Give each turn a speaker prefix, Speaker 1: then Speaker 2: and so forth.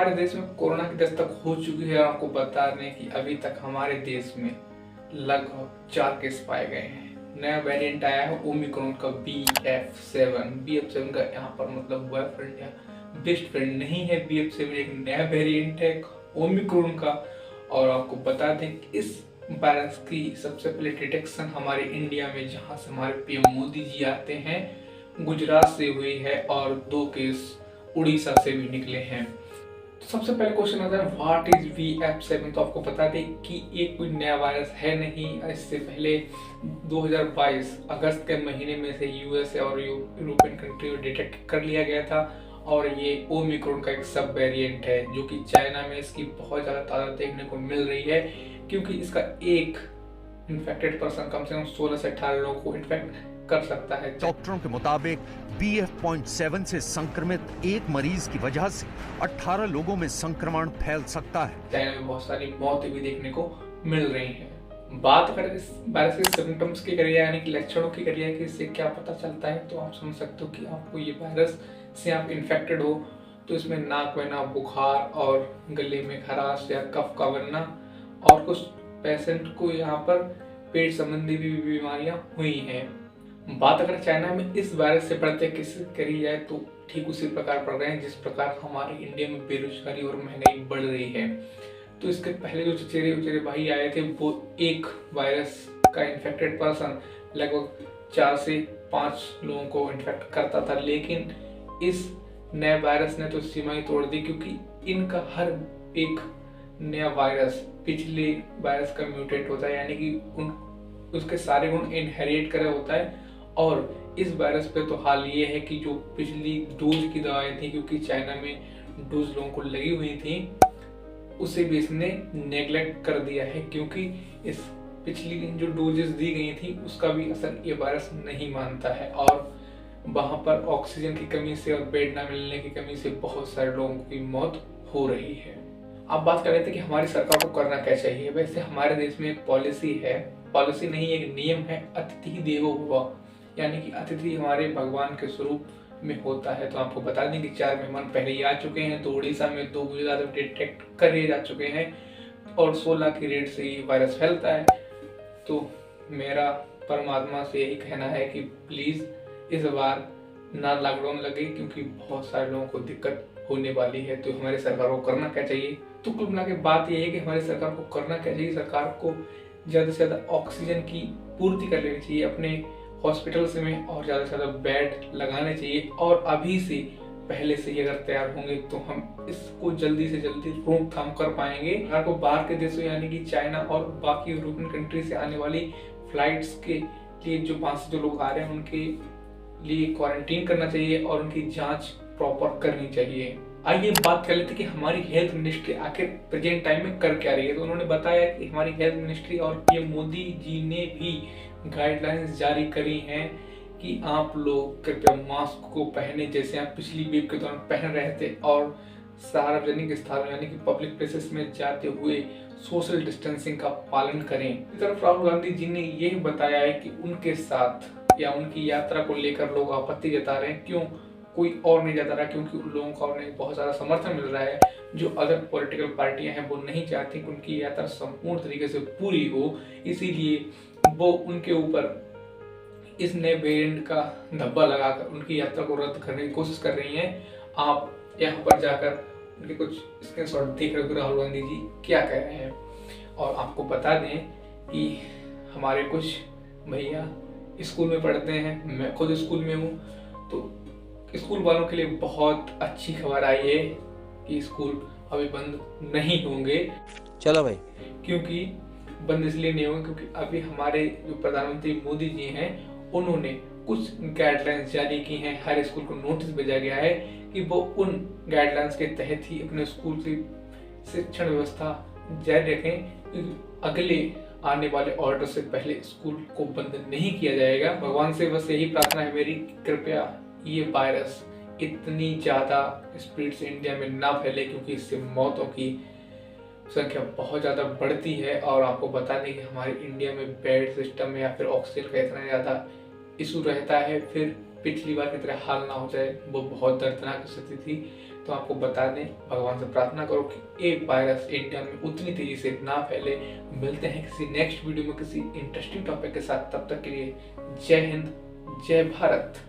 Speaker 1: हमारे देश में कोरोना की दस्तक हो चुकी है। आपको बता दें कि अभी तक हमारे देश में लगभग 4 केस पाए गए हैं। नया वेरिएंट आया है ओमिक्रॉन का BF7 का यहाँ पर मतलब बॉयफ्रेंड या बेस्ट फ्रेंड नहीं है। BF7 एक नया वेरिएंट है ओमिक्रॉन का। और आपको बता दें कि इस वायरस की सबसे पहले डिटेक्शन हमारे इंडिया में, जहाँ से हमारे पीएम मोदी जी आते हैं, गुजरात से हुई है और 2 केस उड़ीसा से भी निकले हैं। तो सबसे पहले क्वेश्चन आता है व्हाट इज BF7। तो आपको बता दें कि ये कोई नया वायरस है नहीं। इससे पहले 2022 अगस्त के महीने में से यूएस और यूरोपियन कंट्री में डिटेक्ट कर लिया गया था। और ये ओमिक्रॉन का एक सब वेरिएंट है जो कि चाइना में इसकी बहुत ज़्यादा तादाद देखने को मिल रही है, क्योंकि इसका एक इन्फेक्टेड पर्सन कम से कम 16 से 18 लोगों को इन्फेक्ट कर सकता है।
Speaker 2: डॉक्टरों के मुताबिक BF.7 से संक्रमित एक मरीज की वजह से 18 लोगों में संक्रमण फैल सकता है।
Speaker 1: चाइना में बहुत सारी मौतें भी देखने को मिल रही हैं। बात अगर इस वायरस के सिम्टम्स की करिए, यानी कि लक्षणों की करिए कि इससे क्या पता चलता है, तो आप समझ सकते हो कि आपको ये वायरस से आप इन्फेक्टेड हो तो इसमें नाक बहना, बुखार और गले में खराश या कफ का बनना, और कुछ पेशेंट को यहाँ पर पेट संबंधी भी बीमारियां हुई हैं। बात अगर चाइना में इस वायरस से बढ़ते किसी करी जाए तो ठीक उसी प्रकार बढ़ रहे हैं जिस प्रकार हमारे इंडिया में बेरोजगारी और महंगाई बढ़ रही है। तो इसके पहले जो चचेरे उचेरे भाई आए थे, वो एक वायरस का इन्फेक्टेड पर्सन लगभग 4 से 5 लोगों को इन्फेक्ट करता था, लेकिन इस नए वायरस ने तो सीमा ही तोड़ दी, क्योंकि इनका हर एक नया वायरस पिछले वायरस का म्यूटेट होता है, यानी कि उसके सारे गुण इनहेरिट करे होता है। और इस वायरस पे तो हाल ये है कि जो पिछली डोज की दवाएं थी, क्योंकि चाइना में डोज लोगों को लगी हुई थी, उसे भी इसने नेग्लेक्ट कर दिया है, क्योंकि इस पिछली जो डोजेस दी गई थी उसका भी असर ये वायरस नहीं मानता है। और वहां पर ऑक्सीजन की कमी से और बेड ना मिलने की कमी से बहुत सारे लोगों की मौत हो रही है। अब बात कर रहे थे कि हमारी सरकार को करना क्या चाहिए। वैसे हमारे देश में एक पॉलिसी है, पॉलिसी नहीं एक नियम है, अतिथि देवो भव, यानी कि अतिथि हमारे भगवान के स्वरूप में होता है। तो आपको बता दें कि 4 मेहमान पहले ही आ चुके हैं। तो उड़ीसा में 2 गुजरात डिटेक्ट करे जा चुके हैं और 16 की रेट से ये वायरस फैलता है। तो मेरा परमात्मा से यही कहना है कि प्लीज इस बार ना लॉकडाउन लगे, क्योंकि बहुत सारे लोगों को दिक्कत होने वाली है। तो हमारी सरकार को करना क्या चाहिए? तो कुल मिला के बात यह है कि हमारी सरकार को करना क्या चाहिए, सरकार को ज़्यादा से ज़्यादा ऑक्सीजन की पूर्ति कर लेनी चाहिए अपने हॉस्पिटल्स में, और ज़्यादा से ज़्यादा बेड लगाने चाहिए। और अभी से पहले से ही अगर तैयार होंगे तो हम इसको जल्दी से जल्दी रोकथाम कर पाएंगे। सरकार को बाहर के देशों यानी कि चाइना और बाकी यूरोपियन कंट्री से आने वाली फ्लाइट्स के लिए जो 5 जो लोग आ रहे हैं उनके लिए क्वारंटीन करना चाहिए और उनकी जांच प्रॉपर करनी चाहिए। आइए बात कर लेते कि हमारी हेल्थ मिनिस्ट्री आखिर प्रेजेंट टाइम में कर क्या रही है। तो उन्होंने बताया कि हमारी हेल्थ मिनिस्ट्री और पीएम मोदी जी ने भी गाइडलाइंस जारी करी हैं कि आप लोग कृपया मास्क को पहने, जैसे आप पिछली वेव के दौरान पहन रहे थे, और सार्वजनिक स्थानों यानी कि पब्लिक प्लेसेस में जाते हुए सोशल डिस्टेंसिंग का पालन करें। इस तरफ राहुल गांधी जी ने यह बताया है कि उनके साथ या उनकी यात्रा को लेकर लोग आपत्ति जता रहे हैं, क्यों कोई और नहीं जाता रहा, क्योंकि उन लोगों का उन्हें बहुत ज़्यादा समर्थन मिल रहा है। जो अदर पॉलिटिकल पार्टियां हैं वो नहीं चाहती कि उनकी यात्रा संपूर्ण तरीके से पूरी हो, इसीलिए वो उनके ऊपर इस नए वेरिएंट का धब्बा लगाकर उनकी यात्रा को रद्द करने की कोशिश कर रही हैं। आप यहाँ पर जाकर उनके कुछ स्क्रीनशॉट देख रहे हो राहुल गांधी जी क्या कह रहे हैं। और आपको बता दें कि हमारे कुछ भैया स्कूल में पढ़ते हैं, मैं खुद स्कूल में हूँ, तो स्कूल वालों के लिए बहुत अच्छी खबर आई है कि स्कूल अभी बंद नहीं होंगे।
Speaker 3: चलो भाई,
Speaker 1: क्योंकि बंद इसलिए नहीं होंगे क्योंकि अभी हमारे जो प्रधानमंत्री मोदी जी हैं उन्होंने कुछ गाइडलाइंस जारी की हैं। हर स्कूल को नोटिस भेजा गया है कि वो उन गाइडलाइंस के तहत ही अपने स्कूल की शिक्षण व्यवस्था जारी रखें। अगले आने वाले ऑर्डर से पहले स्कूल को बंद नहीं किया जाएगा। भगवान से बस यही प्रार्थना है मेरी, कृपया ये वायरस इतनी ज़्यादा स्पीड से इंडिया में ना फैले, क्योंकि इससे मौतों की संख्या बहुत ज़्यादा बढ़ती है। और आपको बता दें कि हमारे इंडिया में बेड सिस्टम या फिर ऑक्सीजन का इतना ज़्यादा इशू रहता है। फिर पिछली बार की तरह हाल ना हो जाए, वो बहुत दर्दनाक स्थिति थी। तो आपको बता दें, भगवान से प्रार्थना करो कि एक वायरस इंडिया में उतनी तेजी से ना फैले। मिलते हैं किसी नेक्स्ट वीडियो में किसी इंटरेस्टिंग टॉपिक के साथ, तब तक के लिए जय हिंद, जय भारत।